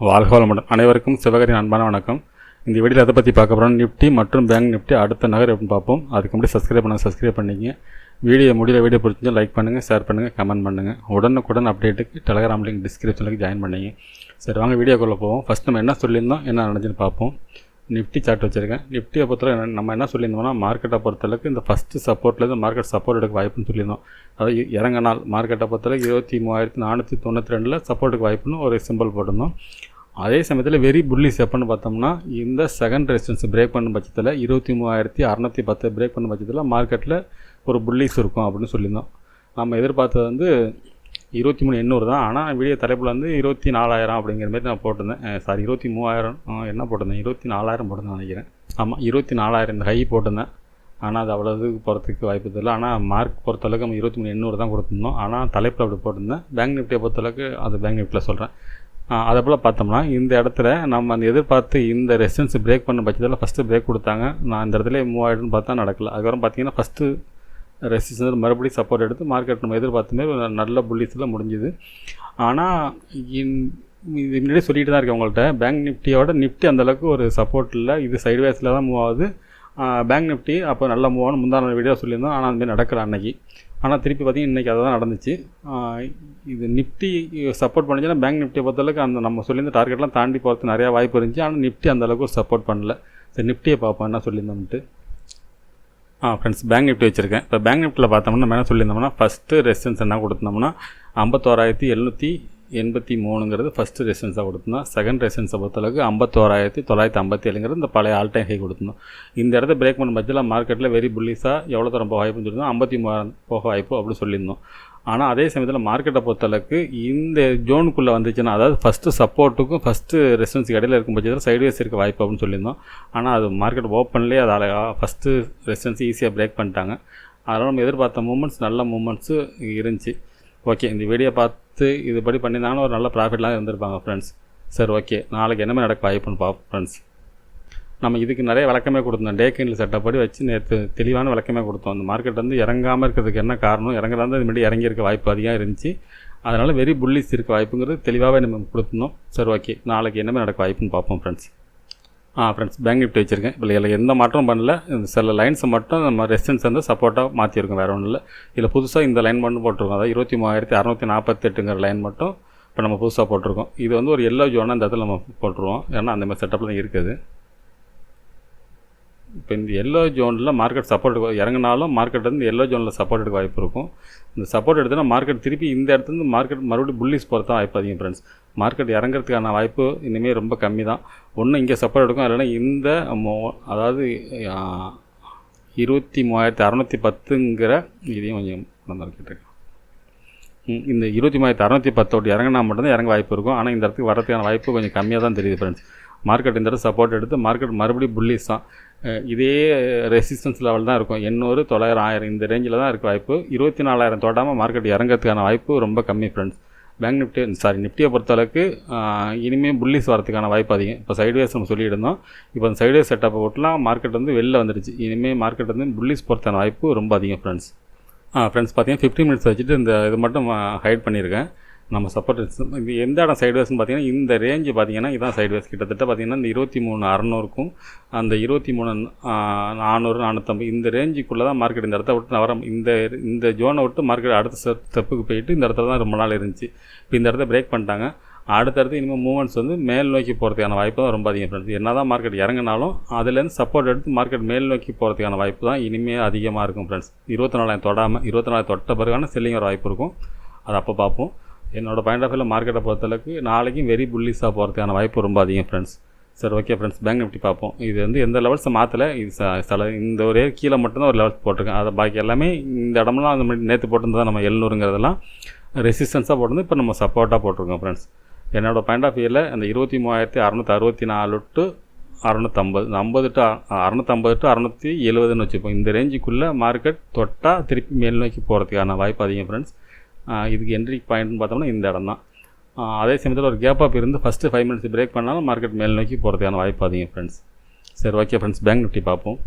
வாழ்க வளமுடன். அனைவருக்கும் சிவகரின் அன்பான வணக்கம். இந்த வீடியோவில் எதை பற்றி பார்க்க போகிறோம், நிஃப்டி மற்றும் பேங்க் நிஃப்டி அடுத்த நகர் எப்படின்னு பார்ப்போம். அதுக்கு முன்னாடி சப்ஸ்கிரைப் பண்ணிங்க. வீடியோ பிடிச்சிருந்தா லைக் பண்ணுங்கள், ஷேர் பண்ணுங்கள், கமெண்ட் பண்ணுங்கள். உடனுக்குடன் அப்டேட்டுக்கு டெலகிராம் லிங்க் டிஸ்கிரிப்ஷனுக்கு ஜாயின் பண்ணிங்க. சரி, வாங்க வீடியோக்குள்ளே போவோம். ஃபஸ்ட் நம்ம என்ன சொல்லியிருந்தோம், என்ன நடந்துச்சுன்னு பார்ப்போம். நிஃப்டி சார்ட் வச்சுருக்கேன். நிஃப்டியை பொறுத்தவரை நம்ம என்ன சொல்லியிருந்தோம்னா, மார்க்கெட்டை பொறுத்தளவுக்கு இந்த ஃபஸ்ட்டு சப்போர்ட்லேருந்து மார்க்கெட் சப்போர்ட் எடுக்க வாய்ப்புன்னு சொல்லியிருந்தோம். அதாவது இறங்க நாள் மார்க்கெட்டை பொறுத்தளவுக்கு 23,492 சப்போர்ட்டுக்கு வாய்ப்புன்னு ஒரு சிம்பிள் போட்டிருந்தோம். அதே சமயத்தில் வெரி புல்லிஸ் எப்போன்னு பார்த்தோம்னா, இந்த செகண்ட் ரெசிஸ்டன்ஸ் பிரேக் பண்ண பட்சத்தில் 23,610 பிரேக் பண்ண பட்சத்தில் மார்க்கெட்டில் ஒரு புல்லிஸ் இருக்கும் அப்படின்னு சொல்லியிருந்தோம். நம்ம எதிர்பார்த்தது வந்து 23,800 தான். ஆனால் வீடியோ தலைப்பில் வந்து 24,000 அப்படிங்கிற மாதிரி நான் போட்டிருந்தேன். 23,000 என்ன போட்டிருந்தேன், 24,000 போட்டிருந்தேன் நினைக்கிறேன். ஆமாம், 24,000 இந்த ஹை போட்டிருந்தேன். ஆனால் அது அவ்வளோதுக்கு போகிறதுக்கு வாய்ப்பு இல்லை. ஆனால் மார்க் பொறுத்தளவுக்கு நம்ம 23,800 தான் கொடுத்துருந்தோம். ஆனால் தலைப்பில் அப்படி போட்டிருந்தேன். பேங்க் நிஃப்டியை பொறுத்தளவுக்கு அது பேங்க் நிஃப்டியில் சொல்கிறேன். அதே போல் பார்த்தோம்னா, இந்த இடத்துல நம்ம அந்த எதிர்பார்த்து இந்த ரெசிஸ்டன்ஸ் பிரேக் பண்ண பட்சத்தில் ஃபஸ்ட்டு பிரேக் கொடுத்தாங்க. நான் இந்த இடத்துல 3,000 பார்த்தா நடக்கல. அதுக்கப்புறம் பார்த்தீங்கன்னா ஃபஸ்ட்டு ரெசிஸ்டன்ஸ் மறுபடியும் சப்போர்ட் எடுத்து மார்க்கெட் நம்ம எதிர்பார்த்துமே நல்ல புல்லிஸில் முடிஞ்சுது. ஆனால் இது முன்னாடியே சொல்லிட்டு தான் இருக்கேன் உங்கள்கிட்ட, பேங்க் நிஃப்டியோட நிஃப்டி அந்தளவுக்கு ஒரு சப்போர்ட் இல்லை. இது சைட்வேஸில் தான் மூவ் ஆகுது. பேங்க் நிஃப்டி அப்போ நல்லா மூவ் ஆகணும் முந்தான வீடியோ சொல்லியிருந்தோம். ஆனால் அதுமாதிரி நடக்கல அன்னைக்கு. ஆனால் திருப்பி பார்த்திங்கன்னா இன்றைக்கி அதை தான் நடந்துச்சு. இது நிஃப்டி சப்போர்ட் பண்ணிச்சுன்னா பேங்க் நிஃப்டியை பொறுத்தளவுக்கு அந்த நம்ம சொல்லியிருந்த டார்கெட்லாம் தாண்டி போகிறதுக்கு நிறையா வாய்ப்பு இருந்துச்சு. ஆனால் நிஃப்டி அந்தளவுக்கு ஒரு சப்போர்ட் பண்ணல. சரி, நிஃப்டியை பார்ப்போம் என்ன சொல்லியிருந்தோம்ட்டு. ஃப்ரெண்ட்ஸ், பேங்க் நிஃப்டி வச்சுருக்கேன். இப்போ பேங்க் நிஃப்டியில் பார்த்தோம்னா நம்ம என்ன சொல்லியிருந்தோம்னா, ஃபஸ்ட்டு ரெசிஸ்டன்ஸ் என்ன கொடுத்தோம்னா 51,783ங்கிறது ஃபஸ்ட்டு ரெசிஸ்டன்ஸாக கொடுத்துருந்தோம். செகண்ட் ரெசிஸ்டன்ஸை பொறுத்தளவுக்கு 51,957ங்கிறது இந்த பழைய ஆல் டைம் ஹை கொடுத்துருந்தோம். இந்த இடத்த பிரேக் பண்ண பட்சத்தில் மார்க்கெட்டில் வெரி புல்லிஸாக எவ்வளோ தரம் போக வாய்ப்புன்னு சொல்லியிருந்தோம், 53,000 போக வாய்ப்பு அப்படி சொல்லியிருந்தோம். ஆனால் அதே சமயத்தில் மார்க்கெட்டை பொறுத்தளவுக்கு இந்த ஜோனுக்குள்ளே வந்துச்சுன்னா, அதாவது ஃபஸ்ட்டு சப்போர்ட்டுக்கும் ஃபஸ்ட்டு ரெசிஸ்டன்ஸுக்கு இடையில இருக்கும் பட்சத்தில் சைட்வேஸ் இருக்க வாய்ப்பு அப்படின்னு சொல்லியிருந்தோம். ஆனால் அது மார்க்கெட் ஓப்பன்லேயே அதால் ஃபஸ்ட்டு ரெசிஸ்டன்ஸ் ஈஸியாக பிரேக் பண்ணிட்டாங்க. அதனால் நம்ம எதிர்பார்த்த மூமெண்ட்ஸ் நல்ல மூமெண்ட்ஸு இருந்துச்சு. ஓகே, இந்த வீடியோ பார்த்து இதுபடி பண்ணியிருந்தாங்கன்னா ஒரு நல்ல ப்ராஃபிட்லாம் இருந்திருப்பாங்க ஃப்ரெண்ட்ஸ். சரி, ஓகே, நாளைக்கு என்னமே நடக்க வாய்ப்புன்னு பார்ப்போம் ஃப்ரெண்ட்ஸ். நம்ம இதுக்கு நிறைய விளக்கமே கொடுத்தோம். டே கேண்டில் செட்டப் படி வச்சு நேற்று தெளிவான விளக்கமே கொடுத்தோம். அந்த மார்க்கெட் வந்து இறங்காமல் இருக்கிறதுக்கு என்ன காரணம், இறங்குறது இது முன்னாடி இறங்கியிருக்க வாய்ப்பு அதிகம் இருந்துச்சு. அதனால் வெரி புல்லிஸ் இருக்க வாய்ப்புங்கிறது தெளிவாகவே நம்ம கொடுத்துருந்தோம். சரி, ஓகே, நாளைக்கு என்னமே நடக்க வாய்ப்புன்னு பார்ப்போம் ஃப்ரெண்ட்ஸ். ஃப்ரெண்ட்ஸ், பேங்க் நிஃப்டி வச்சுருக்கேன். இப்போ இதில் எந்த மாற்றமும் பண்ணல. இந்த சில லைன்ஸை மட்டும் நம்ம ரெசிஸ்டன்ஸ் வந்து சப்போர்ட்டாக மாற்றிருக்கோம், வேறு ஒன்றும் இல்லை. இதில் புதுசாக இந்த லைன் மட்டும் போட்டிருக்கோம். அதாவது 23,648ங்கிற லைன் மட்டும் இப்போ நம்ம புதுசாக போட்டிருக்கோம். இது வந்து ஒரு எல்லோ ஜோனாக இந்த இடத்துல நம்ம போட்டுருவோம். ஏன்னா அந்த மாதிரி செட்டப்பில் தான் இருக்குது. இப்போ இந்த எல்லோ ஜோனில் மார்க்கெட் சப்போர்ட் இறங்கினாலும் மார்க்கெட் வந்து எல்லோ ஜோனில் சப்போர்ட் எடுக்க வாய்ப்பு இருக்கும். இந்த சப்போர்ட் எடுத்தோன்னா மார்க்கெட் திருப்பி இந்த இடத்துலேருந்து மார்க்கெட் மறுபடியும் புல்லிஸ் போகிறதான் வாய்ப்பு அதிகம் ஃப்ரெண்ட்ஸ். மார்க்கெட் இறங்கிறதுக்கான வாய்ப்பு இனிமேல் ரொம்ப கம்மி தான். ஒன்று இங்கே சப்போர்ட் எடுக்கும், இல்லைன்னா இந்த அதாவது 23,610ங்கிற இதையும் கொஞ்சம் கேட்டிருக்கேன். இந்த 23,610 இறங்கினா மட்டும்தான் இறங்க வாய்ப்பு இருக்கும். ஆனால் இந்த இடத்துக்கு வரதுக்கான வாய்ப்பு கொஞ்சம் கம்மியாக தான் தெரியுது ஃப்ரெண்ட்ஸ். மார்க்கெட் இந்த இடத்துல சப்போர்ட் எடுத்து மார்க்கெட் மறுபடியும் புல்லிஸ் தான். இதே ரெசிஸ்டன்ஸ் லெவல் தான் இருக்கும். 800, 900, 1000 இந்த ரேஞ்சில் தான் இருக்க வாய்ப்பு. 24,000 தொடாமல் மார்க்கெட் இறங்கிறதுக்கான வாய்ப்பு ரொம்ப கம்மி ஃப்ரெண்ட்ஸ். பேங்க் நிஃப்டி நிஃப்டியை பொறுத்தளவுக்கு இனிமேல் புல்லிஸ் வரதுக்கான வாய்ப்பு அதிகம். இப்போ சைட்வேஸ் நம்ம சொல்லியிருந்தோம். இப்போ அந்த சைட்வேஸ் செட்டப்பை போட்டுலாம் மார்க்கெட் வந்து வெளில வந்துடுச்சு. இனிமேல் மார்க்கெட் வந்து புல்லிஸ் போகிறதுக்கான வாய்ப்பு ரொம்ப அதிகம் ஃப்ரெண்ட்ஸ். ஃப்ரெண்ட்ஸ், பார்த்தீங்கன்னா 15 மினிட்ஸ் வச்சுட்டு இந்த இது மட்டும் ஹைட் பண்ணியிருக்கேன். நம்ம சப்போர்ட் இது எந்த இடம் சைட்வேஸ்ன்னு பார்த்தீங்கன்னா, இந்த ரேஞ்சு பார்த்தீங்கன்னா இதுதான் சைட்வேஸ். கிட்டத்தட்ட பார்த்தீங்கன்னா இந்த 23,600க்கும் அந்த 23,400, 450 இந்த ரேஞ்சுக்குள்ளே தான் மார்க்கெட் இந்த இடத்த விட்டு வர இந்த ஜோனை விட்டு மார்க்கெட் அடுத்த ஸ்டெப்புக்கு போயிட்டு இந்த இடத்துல தான் ரொம்ப நாள் இருந்துச்சு. இப்போ இந்த இடத்த பிரேக் பண்ணிட்டாங்க. அடுத்தடுத்து இனிமேல் மூவ்மெண்ட்ஸ் வந்து மேல் நோக்கி போகிறதுக்கான வாய்ப்பு தான் ரொம்ப அதிகம் ஃப்ரெண்ட்ஸ். என்ன தான் மார்க்கெட் இறங்கினாலும் அதுலேருந்து சப்போர்ட் எடுத்து மார்க்கெட் மேல் நோக்கி போகிறதுக்கான வாய்ப்பு தான் இனிமேல் அதிகமாக இருக்கும் ஃப்ரெண்ட்ஸ். 24,000 தொடாமல் 24,000 தொட்ட பிறகான செல்லிங் ஒரு வாய்ப்பு இருக்கும். அது அப்போ பார்ப்போம். என்னோடய பாயிண்ட் ஆஃப் வியூவில் மார்க்கெட்டை பொறுத்தளவுக்கு நாளைக்கும் வெரி புல்லிஸாக போகிறதுக்கான வாய்ப்பு ரொம்ப அதிகம் ஃப்ரெண்ட்ஸ். சரி, ஓகே ஃப்ரெண்ட்ஸ், பேங்க் நிஃப்டி பார்ப்போம். இது வந்து எந்த லெவல்ஸை மாற்றலை. இது இந்த ஒரே கீழே மட்டும்தான் ஒரு லெவல்ஸ் போட்டிருக்கேன். அதை பாக்கி எல்லாமே இந்த இடமெல்லாம் அந்த மாதிரி நேற்று போட்டிருந்தா நம்ம 700ங்கிறதெல்லாம் ரெசிஸ்டன்ஸாக போட்டிருந்து இப்போ நம்ம சப்போர்ட்டாக போட்டிருக்கோம் ஃப்ரெண்ட்ஸ். என்னோடய பாயிண்ட் ஆஃப் வியூவில் அந்த 23,664 to 650, 650 to 670ன்னு வச்சுப்போம். இந்த ரேஞ்சுக்குள்ளே மார்க்கெட் தொட்டால் திருப்பி மேல் நோக்கி போகிறதுக்கான வாய்ப்பு அதிகம் ஃப்ரெண்ட்ஸ். இதுக்கு என்ட்ரி பாயிண்ட்னு பார்த்தோம்னா இந்த இடம் தான். அதே சமயத்தில் ஒரு கேப் அப் இருந்து ஃபஸ்ட்டு 5 மினிட்ஸ் பிரேக் பண்ணாலும் மார்க்கெட் மேல் நோக்கி போகிறதுக்கான வாய்ப்பு அதிகம் ஃப்ரெண்ட்ஸ். சரி, ஓகே ஃப்ரெண்ட்ஸ், பேங்க் நிஃப்டி பார்ப்போம்.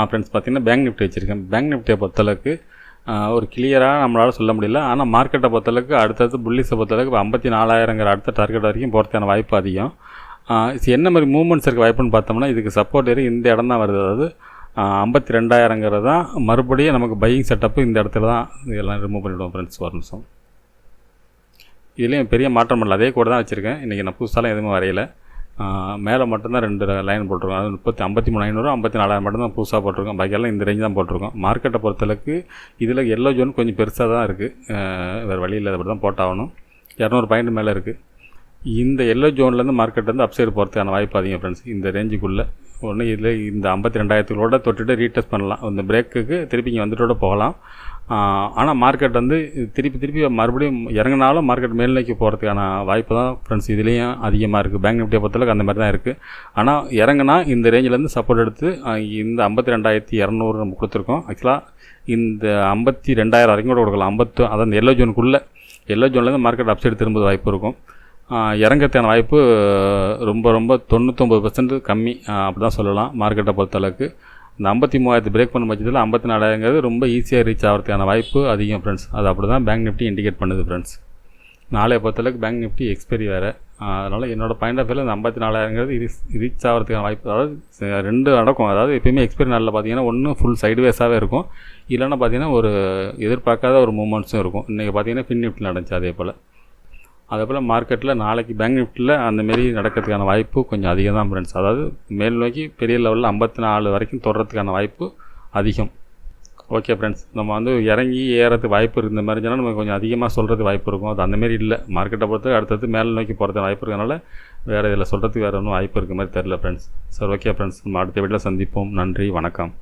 ஃப்ரெண்ட்ஸ், பார்த்தீங்கன்னா பேங்க் நிஃப்டி வச்சுருக்கேன். பேங்க் நிஃப்டியை பொறுத்தளவுக்கு ஒரு கிளியராக நம்மளால் சொல்ல முடியல. ஆனால் மார்க்கெட்டை பொறுத்தளவுக்கு அடுத்தடுத்து புல்லிஸை பொறுத்தளவுக்கு இப்போ 54,000ங்கிற அடுத்த டார்கெட் வரைக்கும் போகிறதுக்கான வாய்ப்பு அதிகம். இது என்ன மாதிரி மூவ்மெண்ட்ஸ் இருக்க வாய்ப்புன்னு பார்த்தோம்னா, இதுக்கு சப்போர்ட் ஏரியா இந்த இடம் தான் வருது. அதாவது 52,000ங்கிறது தான் மறுபடியும் நமக்கு பையிங் செட்டப்பு இந்த இடத்துல தான் இதெல்லாம் ரிமூவ் பண்ணிவிடுவோம் ஃப்ரெண்ட்ஸ். ஒரு நிமிஷம். இதுலேயும் பெரிய மாற்றம் பண்ணல, அதே கூட தான் வச்சுருக்கேன். இன்றைக்கி நான் புதுசாலாம் எதுவுமே வரையலை. மேலே மட்டும்தான் 2 லைன் போட்டிருக்கோம். அது 53,500 54,000 மட்டும்தான் புதுசாக போட்டிருக்கோம். பாக்கியெல்லாம் இந்த ரேஞ்ச் தான் போட்டிருக்கோம். மார்க்கெட்டை பொறுத்தளவுக்கு இதில் எல்லோ ஜோன் கொஞ்சம் பெருசாக தான் இருக்குது. வேறு வழி இல்லை, அப்படி தான் போட்டாகணும். 200 பாயிண்ட் மேலே இருக்குது. இந்த எல்லோ ஜோன்லேருந்து மார்க்கெட் வந்து அப்சைடு போகிறதுக்கான வாய்ப்பு அதிகம் ஃப்ரெண்ட்ஸ். இந்த ரேஞ்சுக்குள்ளே ஒன்று இதில் இந்த 52,000 தொட்டுட்டு ரீடெஸ்ட் பண்ணலாம். இந்த பிரேக்குக்கு திருப்பி இங்கே வந்துட்டோட போகலாம். ஆனால் மார்க்கெட் வந்து திருப்பி மறுபடியும் இறங்கினாலும் மார்க்கெட் மேல் நோக்கி போகிறதுக்கான வாய்ப்பு தான் ஃப்ரெண்ட்ஸ் இதுலேயும் அதிகமாக இருக்குது. பேங்க் நிஃப்டியை பொறுத்தளவுக்கு அந்த மாதிரி தான் இருக்குது. ஆனால் இறங்கினா இந்த ரேஞ்சிலேருந்து சப்போர்ட் எடுத்து இந்த 52,200 நம்ம கொடுத்துருக்கோம். ஆக்சுவலாக இந்த 52,000 வரைக்கும் கூட கொடுக்கலாம். அதாவது எல்லோ ஜோன்லேருந்து மார்க்கெட் அப்சைடு திரும்ப வாய்ப்பு இருக்கும். இறங்கிறதுக்கான வாய்ப்பு ரொம்ப 99% கம்மி அப்படி தான் சொல்லலாம் மார்க்கெட்டை பொறுத்தளவுக்கு. இந்த 53,000 பிரேக் பண்ண பட்சத்தில் 54,000ங்கிறது ரொம்ப ஈஸியாக ரீச் ஆகிறதுக்கான வாய்ப்பு அதிகம் ஃப்ரெண்ட்ஸ். அது அப்படி தான் பேங்க் நிஃப்டி இண்டிகேட் பண்ணுது ஃப்ரெண்ட்ஸ். நாளைய பொறுத்தளவுக்கு பேங்க் நிஃப்டி எக்ஸ்பைரி வேறு. அதனால் என்னோடய பாயிண்ட் ஆஃப் வியூவில் இந்த 54,000ங்கிறது ரீச் ஆகிறதுக்கான வாய்ப்பு, அதாவது 2 நடக்கும். அதாவது எப்பயுமே எக்ஸ்பைரி நாளில் பார்த்தீங்கன்னா ஒன்று ஃபுல் சைடுவேஸாகவே இருக்கும், இல்லைன்னா பார்த்தீங்கன்னா ஒரு எதிர்பார்க்காத ஒரு மூமெண்ட்ஸும் இருக்கும். இன்றைக்கி பார்த்தீங்கன்னா ஃபின் நிஃப்டி நடந்துச்சு அதே போல் மார்க்கெட்டில் நாளைக்கு பேங்க் நிஃப்டியில் அந்தமாரி நடக்கிறதுக்கான வாய்ப்பு கொஞ்சம் அதிகம் தான் ஃப்ரெண்ட்ஸ். அதாவது மேல் நோக்கி பெரிய லெவலில் 54 வரைக்கும் தொடர்றதுக்கான வாய்ப்பு அதிகம். ஓகே ஃப்ரெண்ட்ஸ், நம்ம வந்து இறங்கி ஏறதுக்கு வாய்ப்பு இருந்த மாதிரி சொன்னால் நம்ம கொஞ்சம் அதிகமாக சொல்கிறதுக்கு வாய்ப்பு இருக்கும். அது அந்தமாரி இல்லை. மார்க்கெட்டை பொறுத்து அடுத்தது மேல் நோக்கி போகிறதுக்கு வாய்ப்பு இருக்கிறதுனால வேறு இதில் சொல்கிறதுக்கு வேறு ஒன்றும் வாய்ப்பு இருக்க மாதிரி தெரில ஃப்ரெண்ட்ஸ். சரி, ஓகே ஃப்ரெண்ட்ஸ், நம்ம அடுத்த வீட்டில் சந்திப்போம். நன்றி, வணக்கம்.